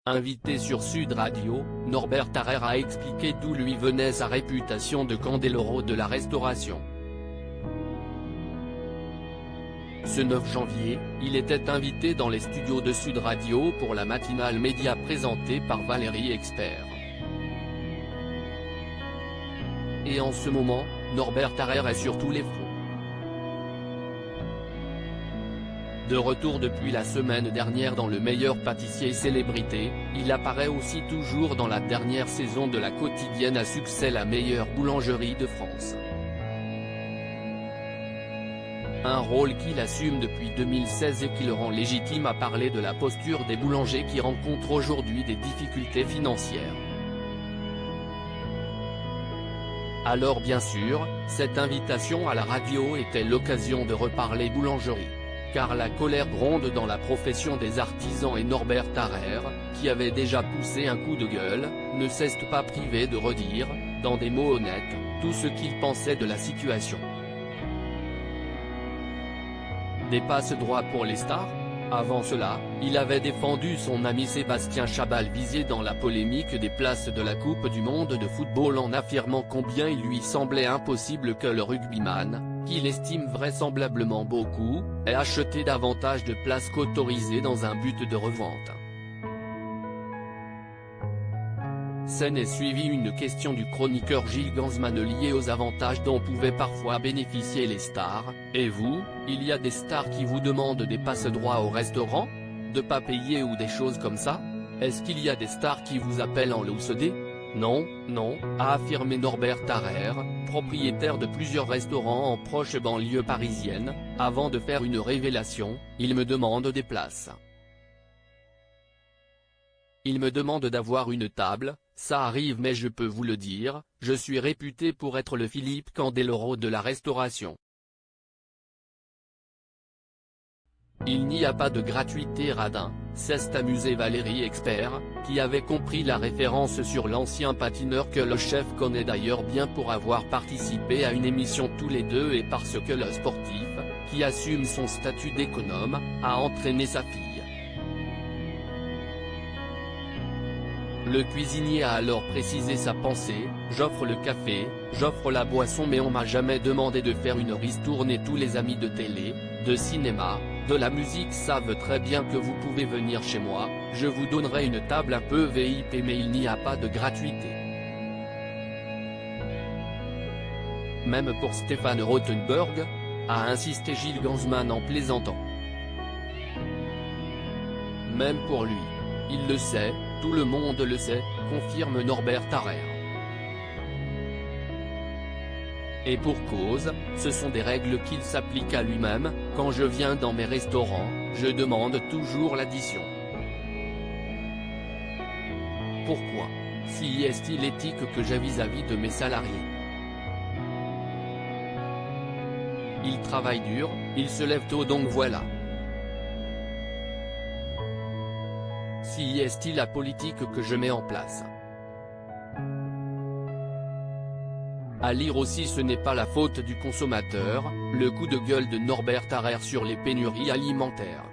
Invité sur Sud Radio, Norbert Tarrer a expliqué d'où lui venait sa réputation de Candeloro de la restauration. Ce 9 janvier, il était invité dans les studios de Sud Radio pour la matinale média présentée par Valérie Expert. Et en ce moment, Norbert Tarrer est sur tous les fronts. De retour depuis la semaine dernière dans Le Meilleur Pâtissier Célébrité, il apparaît aussi toujours dans la dernière saison de la quotidienne à succès La Meilleure Boulangerie de France. Un rôle qu'il assume depuis 2016 et qui le rend légitime à parler de la posture des boulangers qui rencontrent aujourd'hui des difficultés financières. Alors bien sûr, cette invitation à la radio était l'occasion de reparler boulangerie. Car la colère gronde dans la profession des artisans et Norbert Tarrer, qui avait déjà poussé un coup de gueule, ne s'est pas privé de redire, dans des mots honnêtes, tout ce qu'il pensait de la situation. Des passe-droits pour les stars ? Avant cela, il avait défendu son ami Sébastien Chabal visé dans la polémique des places de la Coupe du Monde de football en affirmant combien il lui semblait impossible que le rugbyman, qu'il estime vraisemblablement beaucoup, ait acheté davantage de places qu'autorisées dans un but de revente. S'en est suivie une question du chroniqueur Gilles Gansman liée aux avantages dont pouvaient parfois bénéficier les stars. Et vous, il y a des stars qui vous demandent des passe-droits au restaurant ? De pas payer ou des choses comme ça ? Est-ce qu'il y a des stars qui vous appellent en loose-dé ? Non, non, a affirmé Norbert Tarrer, propriétaire de plusieurs restaurants en proche banlieue parisienne, avant de faire une révélation, il me demande des places. Il me demande d'avoir une table, ça arrive mais je peux vous le dire, je suis réputé pour être le Philippe Candeloro de la restauration. Il n'y a pas de gratuité radin, s'est amusé Valérie Expert, qui avait compris la référence sur l'ancien patineur que le chef connaît d'ailleurs bien pour avoir participé à une émission tous les deux et parce que le sportif, qui assume son statut d'économe, a entraîné sa fille. Le cuisinier a alors précisé sa pensée, j'offre le café, j'offre la boisson mais on m'a jamais demandé de faire une ristourne et tous les amis de télé, de cinéma, de la musique savent très bien que vous pouvez venir chez moi, je vous donnerai une table un peu VIP mais il n'y a pas de gratuité. Même pour Stéphane Rothenberg, a insisté Gilles Gansman en plaisantant. Même pour lui. Il le sait, tout le monde le sait, confirme Norbert Tarrer. Et pour cause, ce sont des règles qu'il s'applique à lui-même, quand je viens dans mes restaurants, je demande toujours l'addition. Pourquoi ? Si est-il éthique que j'ai vis-à-vis de mes salariés ? Ils travaillent dur, ils se lèvent tôt donc voilà. Si est-il la politique que je mets en place ? À lire aussi ce n'est pas la faute du consommateur, le coup de gueule de Norbert Tarrer sur les pénuries alimentaires.